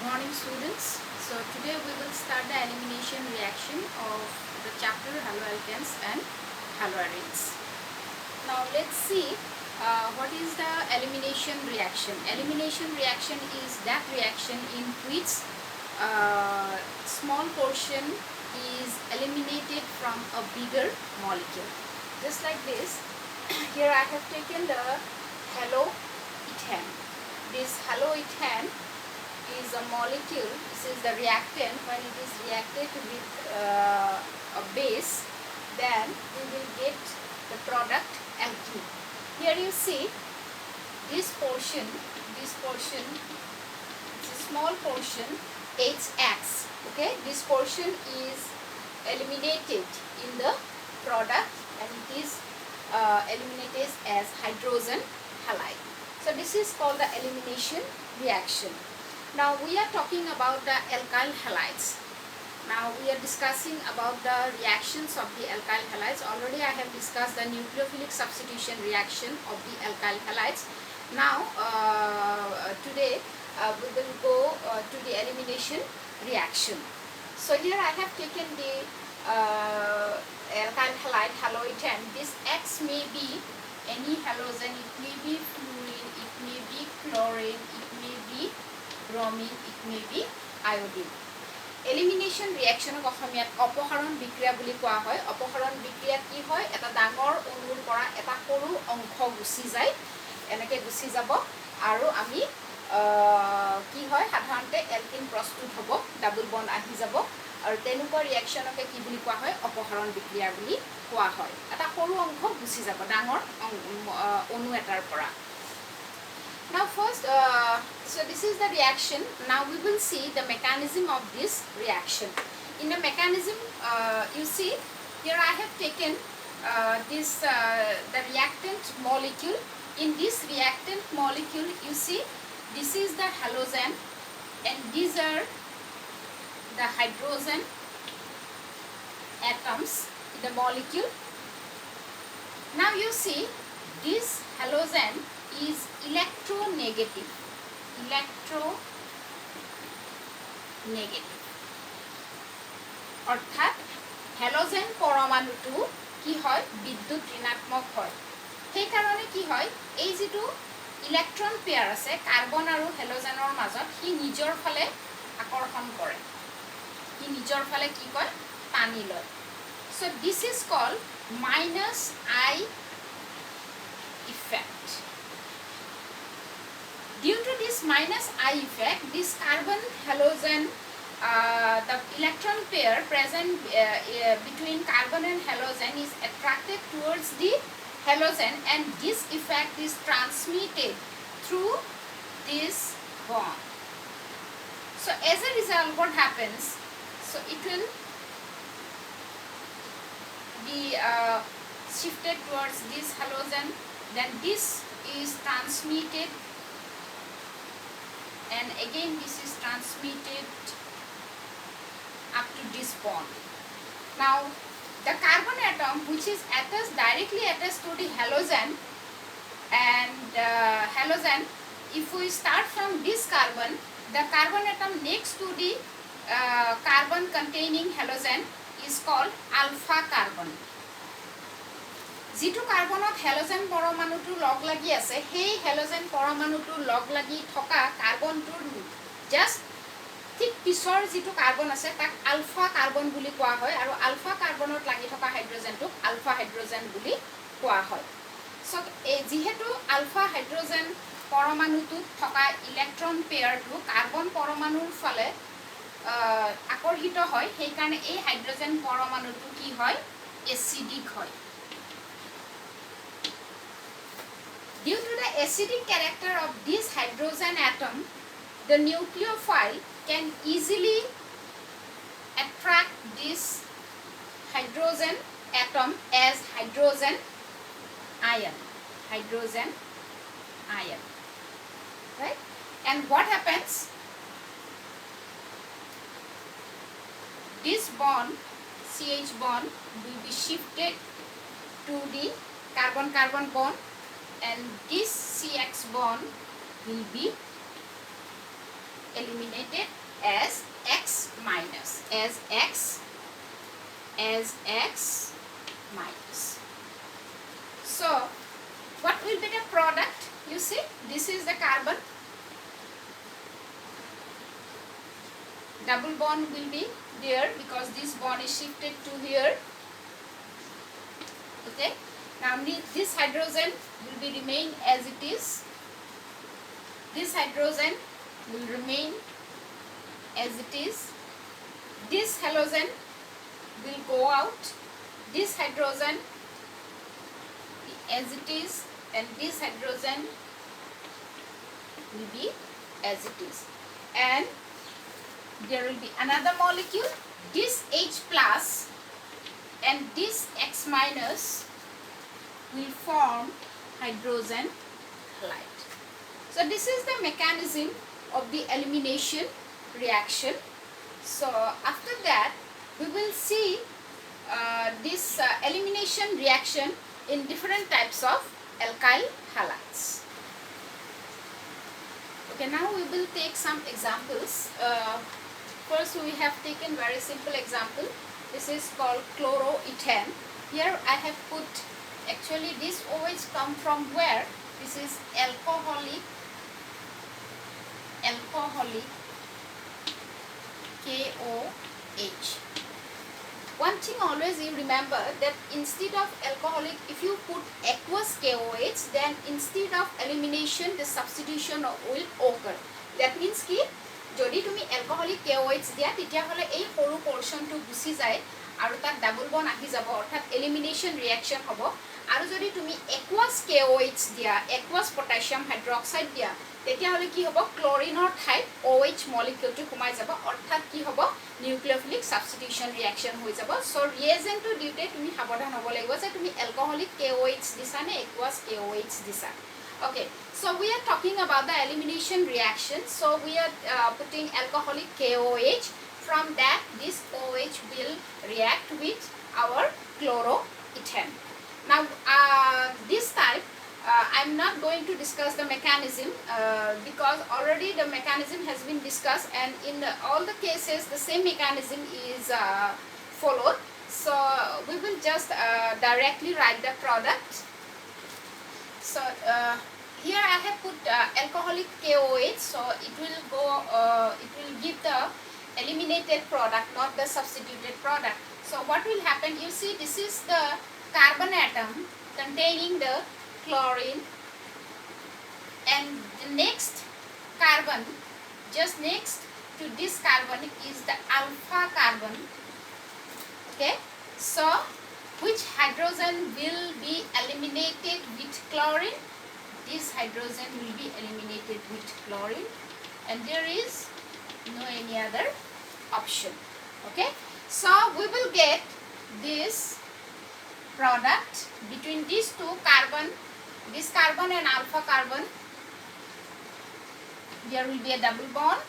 morning, students. So today we will start the elimination reaction of the chapter Haloalkanes and Haloarenes. Now let's see what is the elimination reaction. Elimination reaction is that reaction in which small portion is eliminated from a bigger molecule. Just like this, here I have taken the haloethane. This haloethane is a molecule. This is the reactant. When it is reacted with a base, then we will get the product alkyl. Here you see this portion, it's a small portion, HX. Okay, this portion is eliminated in the product and it is eliminated as hydrogen halide. So this is called the elimination reaction. Now we are talking about the alkyl halides. Now we are discussing about the reactions of the alkyl halides. Already I have discussed the nucleophilic substitution reaction of the alkyl halides. Now today we will go to the elimination reaction. So here I have taken the alkyl halide haloethane. This X may be any halogen, it may be fluorine, it may be chlorine, it may be bromine, it may be iodine. Elimination reaction of অসমীয়াত অপহরণ বিক্রিয়া বুলি কোৱা হয়। অপহরণ বিক্রিয়া কি হয়? এটা ডাঙৰ অণুৰ পৰা এটা সৰু অংশ গুছি যায়, এনেকে গুছি যাব আৰু আমি কি হয় সাধাৰণতে এলকিন প্ৰস্তুত হ'ব, ডাবল বন্ড আহি যাব আৰু তেনেকুৱা ৰিঅ্যাকশনকে কি বুলি কোৱা হয়? অপহরণ বিক্রিয়া বুলি কোৱা হয়। এটা সৰু অংশ গুছি যাব ডাঙৰ অণু এটাৰ পৰা। Now first, so this is the reaction. Now we will see the mechanism of this reaction. In the mechanism, you see here I have taken the reactant molecule. In this reactant molecule, you see this is the halogen and these are the hydrogen atoms in the molecule. Now you see this halogen is electronegative. অর্থাৎ halogen পরমাণুটো কি হয়? বিদ্যুৎ ঋণাত্মক হয়। সেই কারণে কি হয়? এই যেটো ইলেকট্রন পেয়ার আছে কার্বন আৰু হ্যালোজেনৰ মাজত হি নিজৰ ফালে আকৰ্ষণ কৰে। হি নিজৰ ফালে কি কয়? টানি লয়। So this is called -I effect. Due to this -I effect, this carbon halogen, the electron pair present between carbon and halogen is attracted towards the halogen and this effect is transmitted through this bond. So as a result, what happens? So it will be shifted towards this halogen, then this is transmitted and again this is transmitted up to this bond. Now the carbon atom which is directly attached to the halogen and halogen, if we start from this carbon, the carbon atom next to the carbon containing halogen is called alpha carbon. যিটো কার্বনত halogen পরমাণুটো log লাগি আছে সেই halogen পরমাণুটো log লাগি থকা কার্বনটোৰ just ঠিক পিছৰ যিটো carbon আছে তাক আলফা কার্বন বুলি কোৱা হয় আৰু আলফা কার্বনত লাগি থকা হাইড্ৰোজেনটোক আলফা হাইড্ৰোজেন বুলি কোৱা হয়। সো এই যেহেতু আলফা হাইড্ৰোজেন পরমাণুটোত থকা ইলেকট্রন পেয়াৰটো কার্বন পরমাণুৰ ফালে আকৰ্ষিত হয়, সেই কাৰণে এই হাইড্ৰোজেন পরমাণুটো কি হয়? এসিডিক হয়। Due to the acidic character of this hydrogen atom, the nucleophile can easily attract this hydrogen atom as hydrogen ion. Right? And what happens? This bond, CH bond, will be shifted to the carbon-carbon bond. And this CX bond will be eliminated as X minus. So what will be the product? You see, this is the carbon. Double bond will be there because this bond is shifted to here. Okay. Now this hydrogen will be remain as it is. This hydrogen will remain as it is. This halogen will go out. This hydrogen as it is, and this hydrogen will be as it is. And there will be another molecule. This H plus and this X minus will form hydrogen halide. So this is the mechanism of the elimination reaction. So after that we will see this elimination reaction in different types of alkyl halides. Okay, now we will take some examples. First we have taken very simple example. This is called chloroatem. Here I have put, actually this OH come from where? This is alcoholic KOH. One thing always you remember that instead of alcoholic, if you put aqueous KOH, then instead of elimination the substitution will occur. That means ki jodi tumi alcoholic KOH dia tetia hole ei horu portion to gusi jay aru tar double bond ahi jabo orthat elimination reaction hobo. Aru jodi tumi aqueous KOH dia, aqueous potassium hydroxide dia, tetia hole ki hobo chlorine or type OH molecule to kumai jabo orthat ki hobo nucleophilic substitution reaction hoi jabo. So reagent to dute tumi sabadan hobo lagibo je tumi alcoholic KOH disa ne aqueous KOH disa. Okay, so we are talking about the elimination reaction. So we are putting alcoholic KOH. From that this OH will react with our chloroatem. Now this type I am not going to discuss the mechanism because already the mechanism has been discussed, and in all the cases the same mechanism is followed. So we will just directly write the product. So here I have put alcoholic KOH, so it will go, it will give the eliminated product, not the substituted product. So what will happen? You see, this is the carbon atom containing the chlorine, and the next carbon, just next to this carbon is the alpha carbon. Okay, so which hydrogen will be eliminated with chlorine? This hydrogen will be eliminated with chlorine, and there is no any other option. Okay, so we will get this product between these two carbon, this carbon and alpha carbon. There will be a double bond.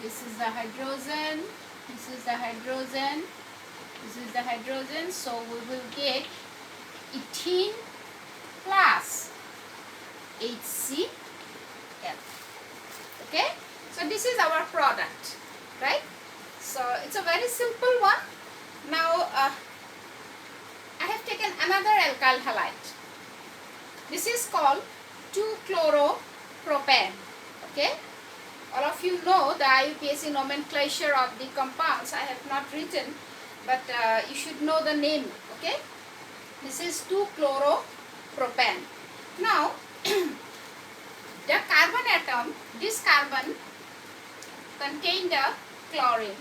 This is the hydrogen, this is the hydrogen, this is the hydrogen. So we will get ethene plus HCl. Okay, so this is our product, right? So it's a very simple one. Now I have taken another alkyl halide. This is called 2-chloropropane. Okay, all of you know the IUPAC nomenclature of the compounds. I have not written, but you should know the name. Okay, this is 2-chloropropane. Now the carbon atom, this carbon contain the chlorine.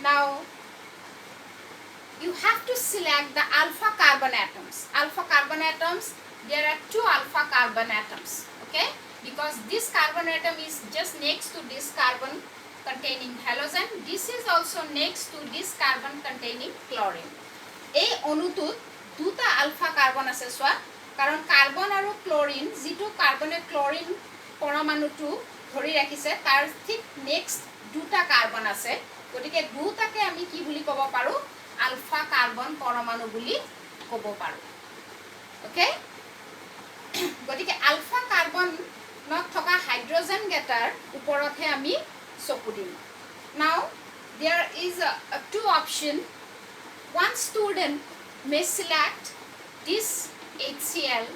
Now you have to select the alpha carbon atoms. Alpha carbon atoms, there are 2 alpha carbon atoms. Okay, because this carbon atom is just next to this carbon containing halogen. This is also next to this carbon containing chlorine. এই অণুটোত দুটা alpha carbon আছে সোয়া, কারণ carbon আৰু chlorine যেটো কার্বনে chlorine পরমাণুটো ধৰি ৰাখিছে তাৰ ঠিক নেক্সট দুটা কার্বন আছে, গতিকে দুটাকে আমি কি বুলি ক'ব পাৰো? alpha carbon পরমাণু বুলি ক'ব পাৰো. ওকে, গতিকে alpha carbon নত থকা হাইড্ৰোজেন গেটাৰ ওপৰতহে আমি চকু দিম. নাও there is a two option. One student may select this HCl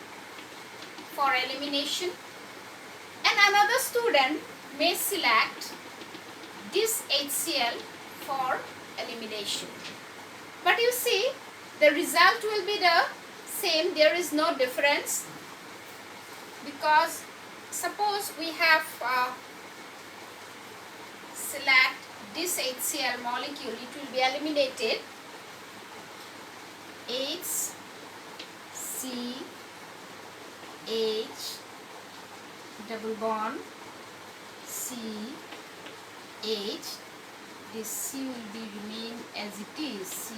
for elimination, and another student may select this HCl for elimination. But you see, the result will be the same. There is no difference, because suppose we have select this HCl molecule, it will be eliminated. H, C, H, double bond, C, H. This C will be remain as it is,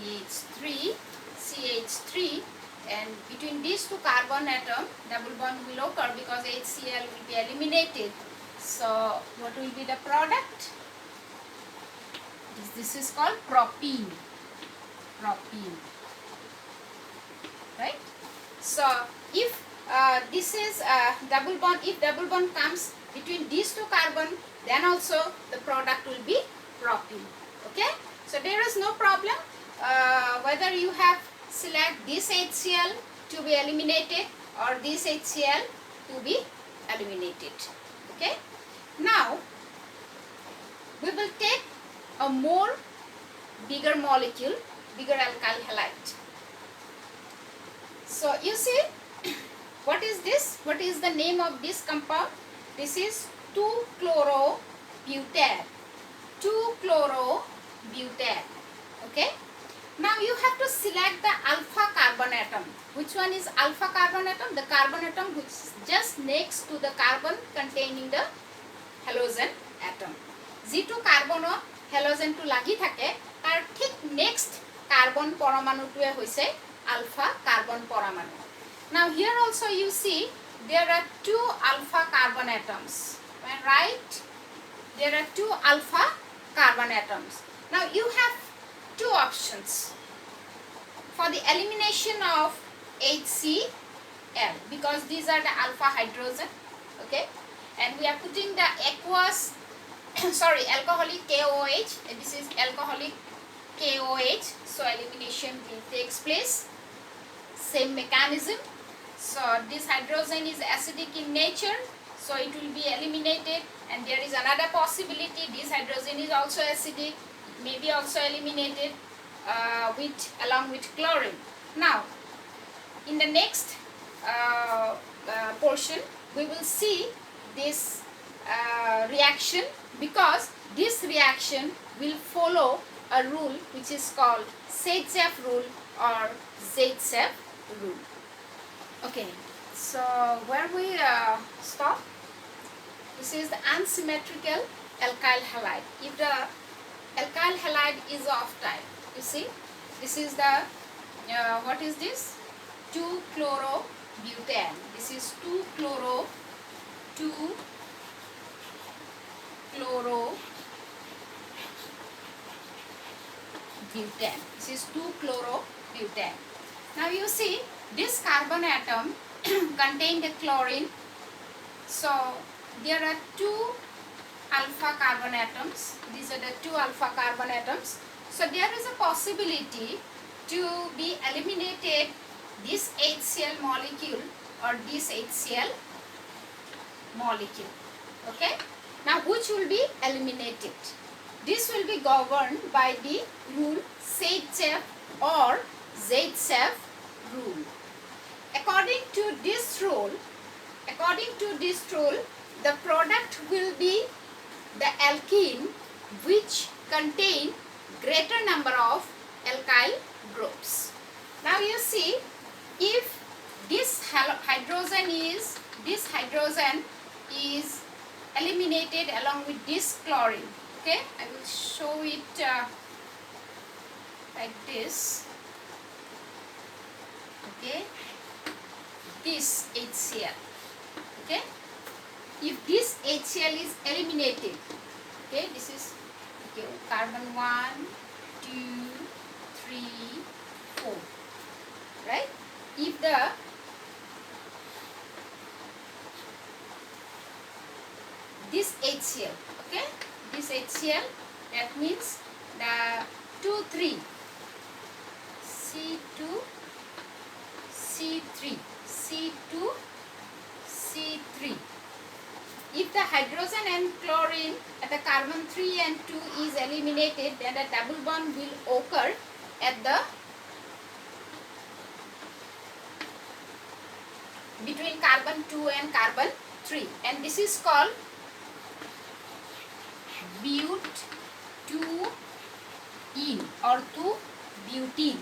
CH3, and between these two carbon atom, double bond will occur because HCl will be eliminated. So what will be the product? This is called propene. Right? So if this is double bond, if double bond comes between these two carbon, then also the product will be propene. Okay? So there is no problem whether you have select this HCl to be eliminated or this HCl to be eliminated. Okay? Now we will take a more bigger molecule, bigger alkyl halide. So you see, what is this? What is the name of this compound? This is 2-chlorobutane. 2-chlorobutane. Okay? Now you have to select the alpha carbon atom. Which one is alpha carbon atom? The carbon atom which is just next to the carbon containing the halogen atom. G2 carbon or halogen to lagi thake, tar thik next carbon paramanu to hoise alpha carbon paramanu. Now here also you see there are two alpha carbon atoms. Am I right? There are two alpha carbon atoms. Now you have two options for the elimination of HCl, because these are the alpha hydrogen. Okay, and we are putting the aqueous alcoholic KOH, and this is alcoholic KOH, so elimination will takes place. Same mechanism. So this hydrogen is acidic in nature, so it will be eliminated, and there is another possibility, this hydrogen is also acidic, may be also eliminated along with chlorine. Now in the next portion we will see this reaction, because this reaction will follow a rule which is called Zaitsev rule or Zaitsev rule. Okay, so where we stop? This is the unsymmetrical alkyl halide. If the alkyl halide is of type, you see, this is the what is this? 2-chlorobutane. This is 2-chlorobutane. This is 2-chlorobutane. Now you see this carbon atom contain the chlorine. So there are two alpha carbon atoms. These are the two alpha carbon atoms. So there is a possibility to be eliminated this HCl molecule or this HCl molecule. Okay. Now which will be eliminated? This will be governed by the rule Zaitsev or Zaitsev rule. According to this rule, the product will be the alkene which contain greater number of alkyl groups. Now you see, if this hydrogen is eliminated along with this chlorine. Okay, I will show it like this. Okay, this HCl. Okay, if this HCl is eliminated, okay, this is okay, carbon 1, 2, 3, 4, right? If this HCl, okay, this HCl, that means the 2 3 C2 C3 C2 C3. If the hydrogen and chlorine at the carbon 3 and 2 is eliminated, then a double bond will occur at the between carbon 2 and carbon 3, and this is called but2-ene or 2-butene,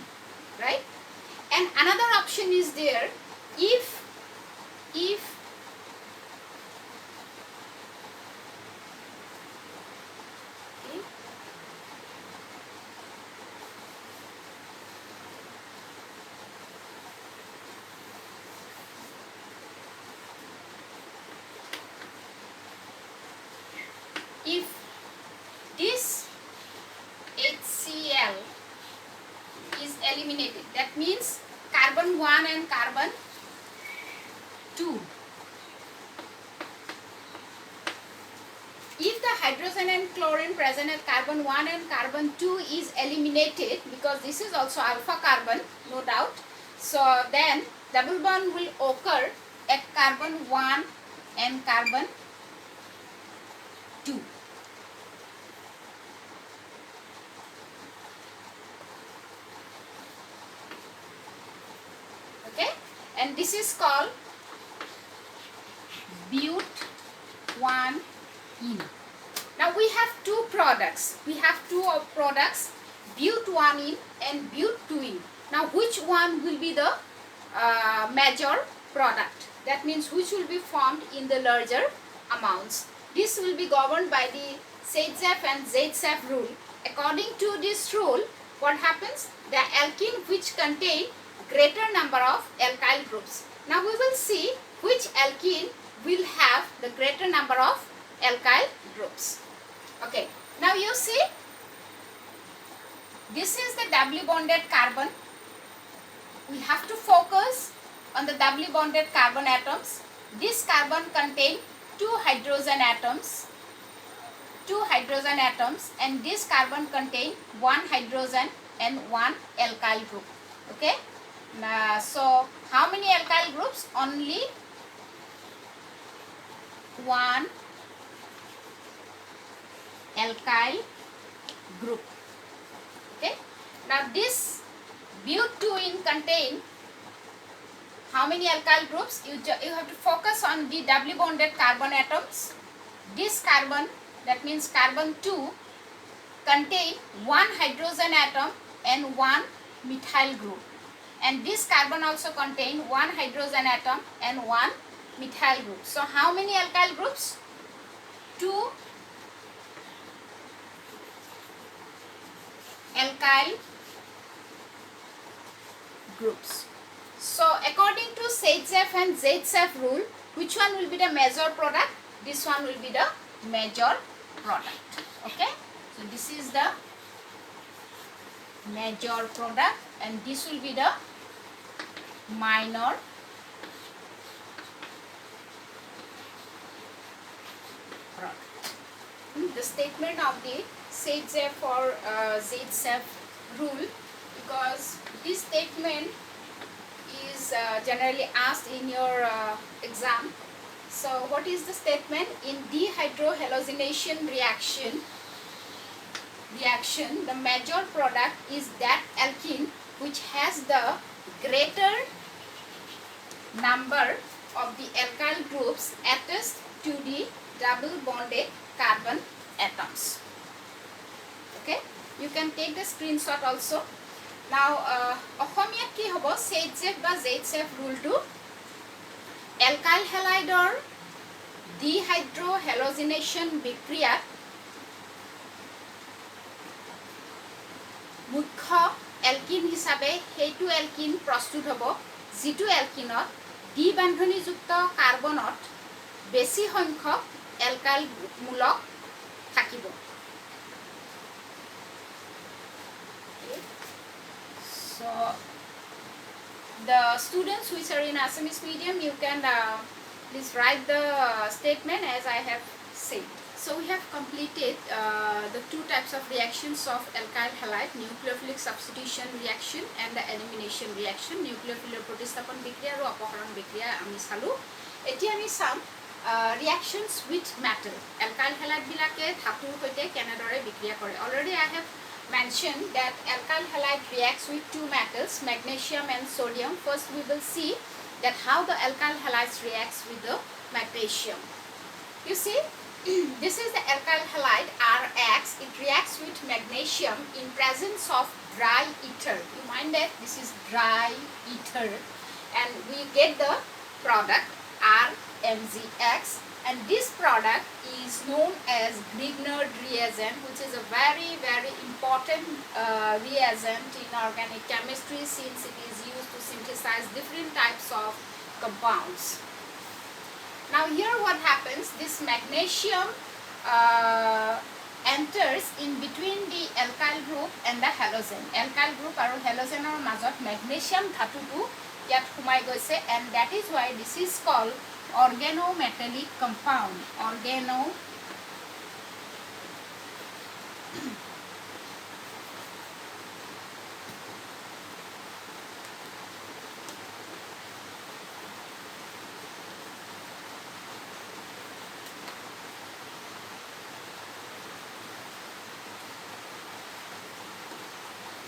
right? And another option is there, if this HCl is eliminated, that means carbon 1 and carbon 2. If the hydrogen and chlorine present at carbon 1 and carbon 2 is eliminated, because this is also alpha carbon, no doubt, so then double bond will occur at carbon 1 and carbon 2. Okay, and this is called but1-ene. Now we have two products. We have two products, but1-ene and but2-ene. Now which one will be the major product? That means which will be formed in the larger amounts. This will be governed by the Zaitsev and Zaitsev rule. According to this rule, what happens? The alkene which contain greater number of alkyl groups. Now we will see which alkene will have the greater number of alkyl groups. Okay, now you see, this is the doubly bonded carbon. We have to focus on the doubly bonded carbon atoms. This carbon contain two hydrogen atoms, and this carbon contain one hydrogen and one alkyl group. Okay, so how many alkyl groups? Only one alkyl group. Okay, now this but2-ene contain how many alkyl groups? You have to focus on the doubly bonded carbon atoms. This carbon, that means carbon 2, contain one hydrogen atom and one methyl group, and this carbon also contain one hydrogen atom and one methyl group. So how many alkyl groups? Two alkyl groups. So according to Zaitsev and Zaitsev rule, which one will be the major product? This one will be the major product. Okay, so this is the major product and this will be the minor product. The statement of the Zaitsev or Zaitsev rule, because this statement is generally asked in your exam. So what is the statement? In dehydrohalogenation reaction, the major product is that alkene which has the greater number of the alkyl groups attached to the double bonded carbon atoms. Okay, you can take the screenshot also. Now অসমীয়াত কি হ'ব? Zaitsev বা Zaitsev rule to alkyl halide dehydrohalogenation বিক্রিয়াত মুখ্য alkene হিসাবে হেতু alkene প্রস্তুত হ'ব, যেটো alkeneত দ্বি বান্ধনীযুক্ত কার্বনত বেছি সংখ্যক alkyl মূলক থাকিব. So the students which are in Assamese medium, you can please write the statement as I have said. So we have completed completed the two types of reactions of alkyl halide, nucleophilic substitution reaction and the elimination reaction. Nucleophilic protisthapan bikriya aru apaharon bikriya ami salu. Etia ami sam reactions with metal. Alkyl halide bilake dhatur hoite kenadore bikriya kore. Already I have mentioned that alkyl halide reacts with two metals, magnesium and sodium. First we will see that how the alkyl halides reacts with the magnesium. You see, this is the alkyl halide Rx. It reacts with magnesium in presence of dry ether. You mind that this is dry ether, and we get the product RMZX, and this product is known as Grignard reagent, which is a very important reagent in organic chemistry, since it is used to synthesize different types of compounds. Now here what happens, this magnesium enters in between the alkyl group and the halogen. Alkyl group aru halogen or mazot magnesium dhatu tu yat humai goise, and that is why this is called organometallic compound.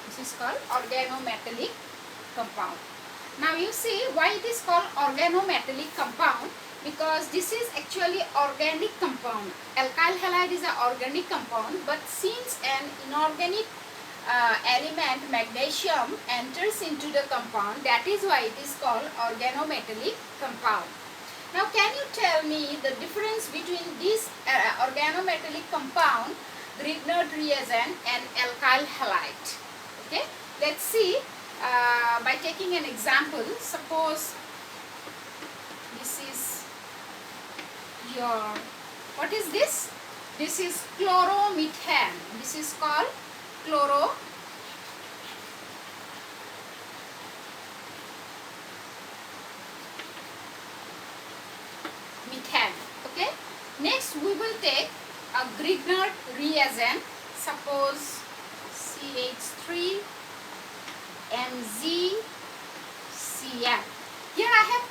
This is called organometallic compound. Now you see why it is called organometallic compound, because this is actually organic compound. Alkyl halide is an organic compound, but since an inorganic element magnesium enters into the compound, that is why it is called organometallic compound. Now can you tell me the difference between this organometallic compound, Grignard reagent, and alkyl halide? Okay, let's see by taking an example. Suppose this is your, what is this? This is chloromethane. This is called chloromethane. Okay, next we will take a Grignard reagent. Suppose CH3 MgCl. Here I have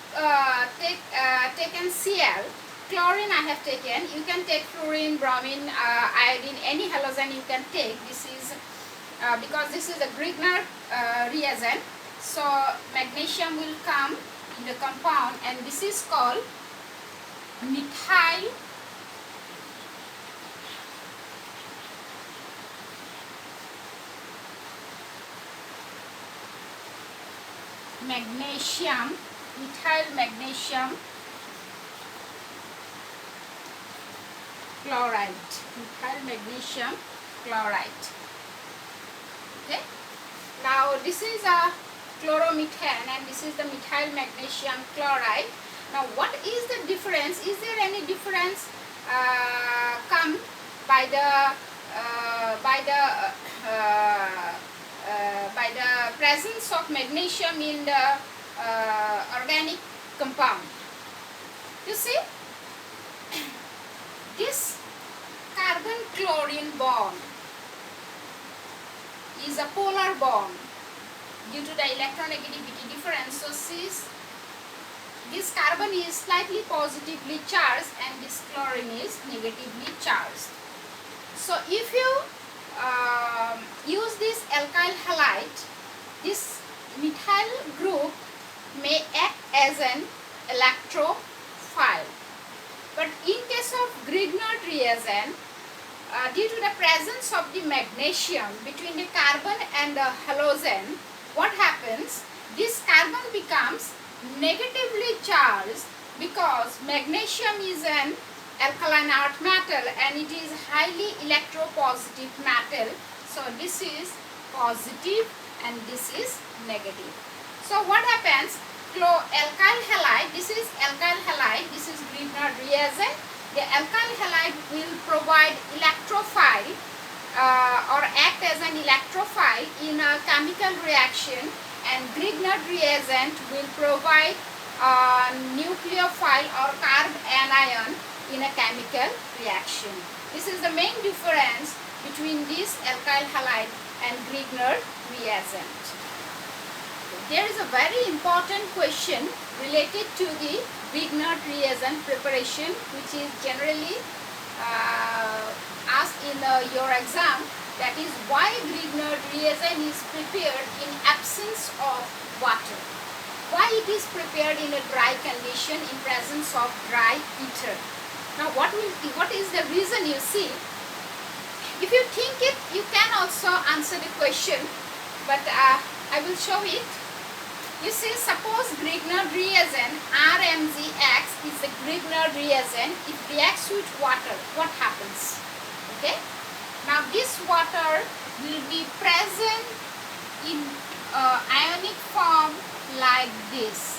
taken Cl. Chlorine I have taken. You can take fluorine, bromine, iodine, any halogen you can take. This is because this is a Grignard reagent, so magnesium will come in the compound, and this is called methyl magnesium, methyl magnesium chloride, methyl magnesium chloride. Okay, now this is a chloromethane and this is the methyl magnesium chloride. Now what is the difference? Is there any difference come by the presence of magnesium in the organic compound? You see, this carbon chlorine bond is a polar bond due to the electronegativity difference. So this carbon is slightly positively charged and this chlorine is negatively charged. So if you use this alkyl halide, this methyl group may act as an electrophile. But in case of Grignard reagent, due to the presence of the magnesium between the carbon and the halogen, what happens? This carbon becomes negatively charged because magnesium is an alkaline earth metal and it is highly electropositive metal. So this is positive and this is negative. So what happens? Alkyl halide, this is alkyl halide, this is Grignard reagent. The alkyl halide will provide electrophile or act as an electrophile in a chemical reaction, and Grignard reagent will provide nucleophile or carb anion in a chemical reaction. This is the main difference between this alkyl halide and Grignard reagent. There is a very important question related to the Grignard reagent preparation, which is generally asked in your exam. That is, why Grignard reagent is prepared in absence of water. Why it is prepared in a dry condition in presence of dry ether. Now what is the reason, you see? If you think it, you can also answer the question, but I will show it. You see, suppose Grignard reagent RMgX is the Grignard reagent. It reacts with water. What happens? Okay. Now this water will be present in ionic form like this.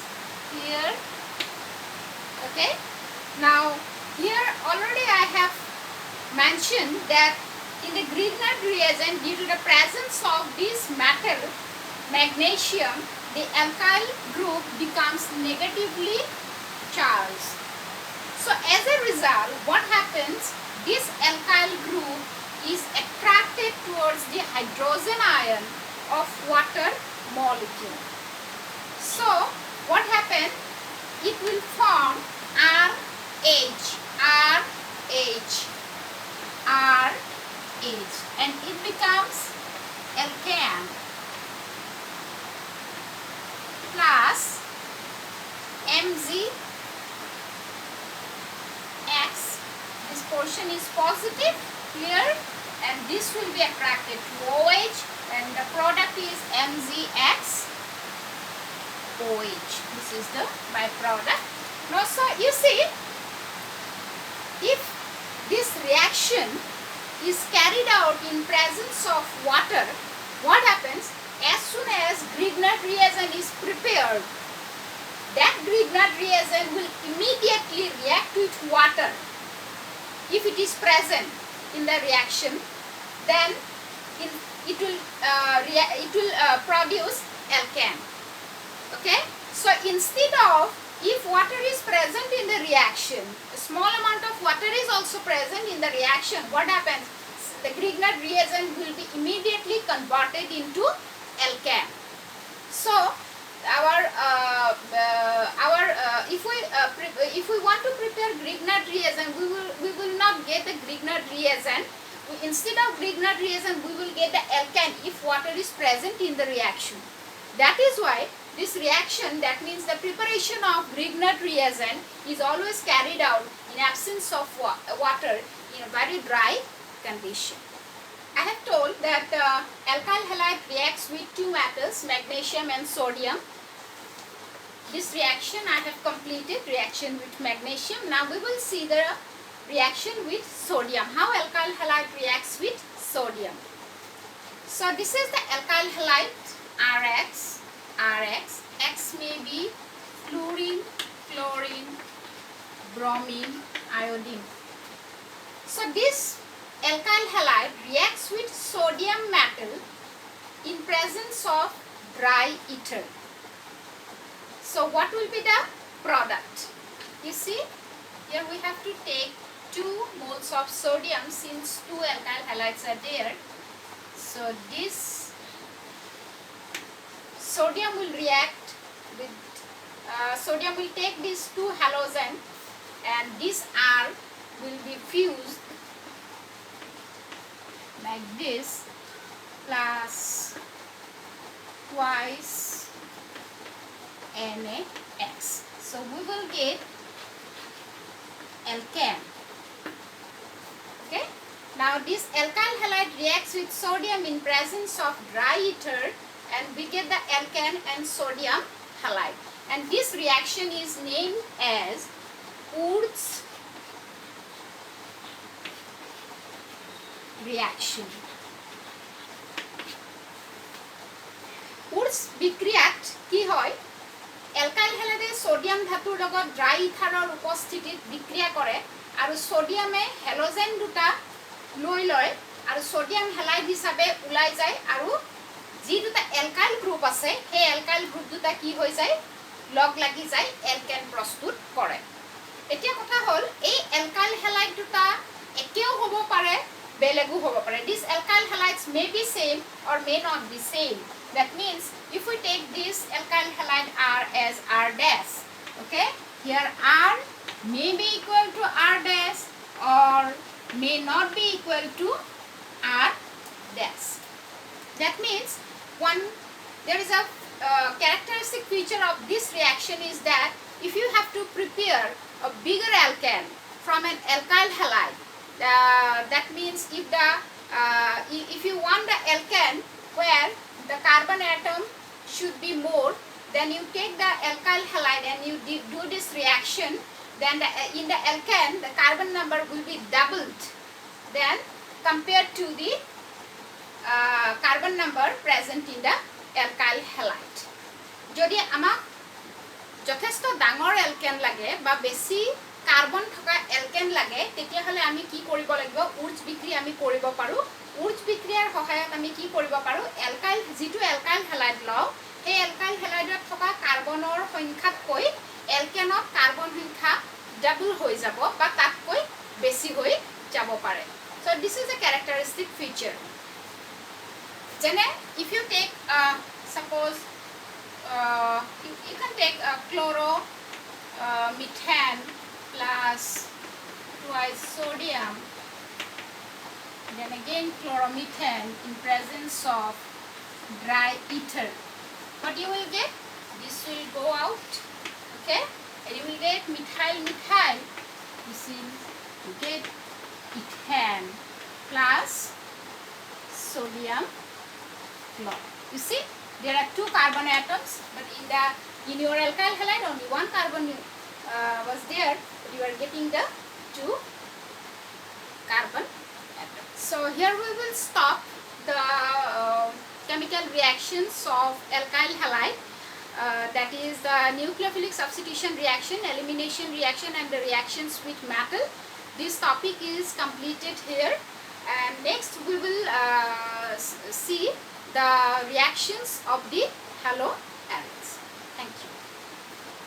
Here. Okay. Now here already I have mentioned that in the Grignard reagent, due to the presence of this metal, magnesium, the alkyl group becomes negatively charged. So as a result, what happens? This alkyl group is attracted towards the hydrogen ion of water molecule. So what happens? It will form RH, and it becomes alkane plus Mgx. This portion is positive here, and this will be attracted to OH, and the product is Mgx OH. This is the byproduct. Now, so you see, if this reaction is carried out in presence of water, what happens? As soon as Grignard reagent is prepared, that Grignard reagent will immediately react with water. If it is present in the reaction, then it will produce alkane. Okay? So instead of, if water is present in the reaction, a small amount of water is also present in the reaction, what happens? The Grignard reagent will be immediately converted into alkane. So if we want to prepare Grignard reagent, we will not get the Grignard reagent. Instead of Grignard reagent, we will get the alkane if water is present in the reaction. That is why this reaction, that means the preparation of Grignard reagent, is always carried out in absence of water in a very dry condition. I have told that alkyl halide reacts with two metals, magnesium and sodium. This reaction I have completed, reaction with magnesium. Now we will see the reaction with sodium, how alkyl halide reacts with sodium. So this is the alkyl halide RX. X may be fluorine, chlorine, bromine, iodine. So this alkyl halide reacts with sodium metal in presence of dry ether. So what will be the product? You see, here we have to take 2 moles of sodium since 2 alkyl halides are there. So this sodium will react with, sodium will take these 2 halogens, and this R will be fused like this, plus twice NaX. So we will get alkane. Okay. Now this alkyl halide reacts with sodium in presence of dry ether, and we get the alkane and sodium halide. And this reaction is named as Wurtz reaction. Wurtz বিক্রিয়াত কি হয়? Alkyl হ্যালাইডে sodium ধাতুৰ লগত dry ইথাৰৰ উপস্থিতিত বিক্রিয়া কৰে আৰু সোডিয়ামে halogen দুটা লৈ লয় আৰু সোডিয়াম হ্যালাইড হিচাপে ওলাই যায় আৰু যি দুটা অ্যালকাইল গ্ৰুপ আছে সেই অ্যালকাইল গ্ৰুপ দুটা কি হৈ যায়? লগ লাগি যায়, অ্যালকেন প্ৰস্তুত কৰে। এতিয়া কথা হল এই alkyl halide দুটা একেও হ'ব পাৰে বেলেগো হ'ব পাৰে these alkyl halides may be same or may not be same that means if we take this alkyl halide R as R dash okay here R may be equal to R dash or may not be equal to R dash that means there is a characteristic feature of this reaction is that if you have to prepare a bigger alkane from an alkyl halide that means if you want the alkane where the carbon atom should be more then you take the alkyl halide and you do this reaction then in the alkane the carbon number will be doubled then compared to the carbon number present in the alkyl halide যদি আমাক যথেষ্ট ডাঙৰ এলকেন লাগে বা বেছি carbon থকা এলকেন লাগে তেতিয়া হলে আমি কি কৰিব লাগিব উৰ্জ বিক্ৰি আমি কৰিব পাৰো উৰ্জ বিক্ৰিয়াৰ সহায়ত আমি কি কৰিব পাৰো এলকাইল যেটো এলকাইল হ্যালাইড লও এই এলকাইল হ্যালাইডত থকা কাৰ্বনৰ সংখ্যাতকৈ এলকেনত কাৰ্বন সংখ্যা ডাবল হৈ যাব বা তাতকৈ বেছি হৈ যাব পাৰে so this is a characteristic feature jene if you take suppose you can take chloromethane plus twice sodium then again chloromethane in presence of dry ether what you will get this will go out okay and you will get methyl this will get ethane plus sodium chloride you see there are two carbon atoms but in your alkyl halide only one carbon was there but you are getting the two carbon atoms so here we will stop the chemical reactions of alkyl halide that is the nucleophilic substitution reaction elimination reaction and the reactions with metal this topic is completed here and next we will see the reactions of the halo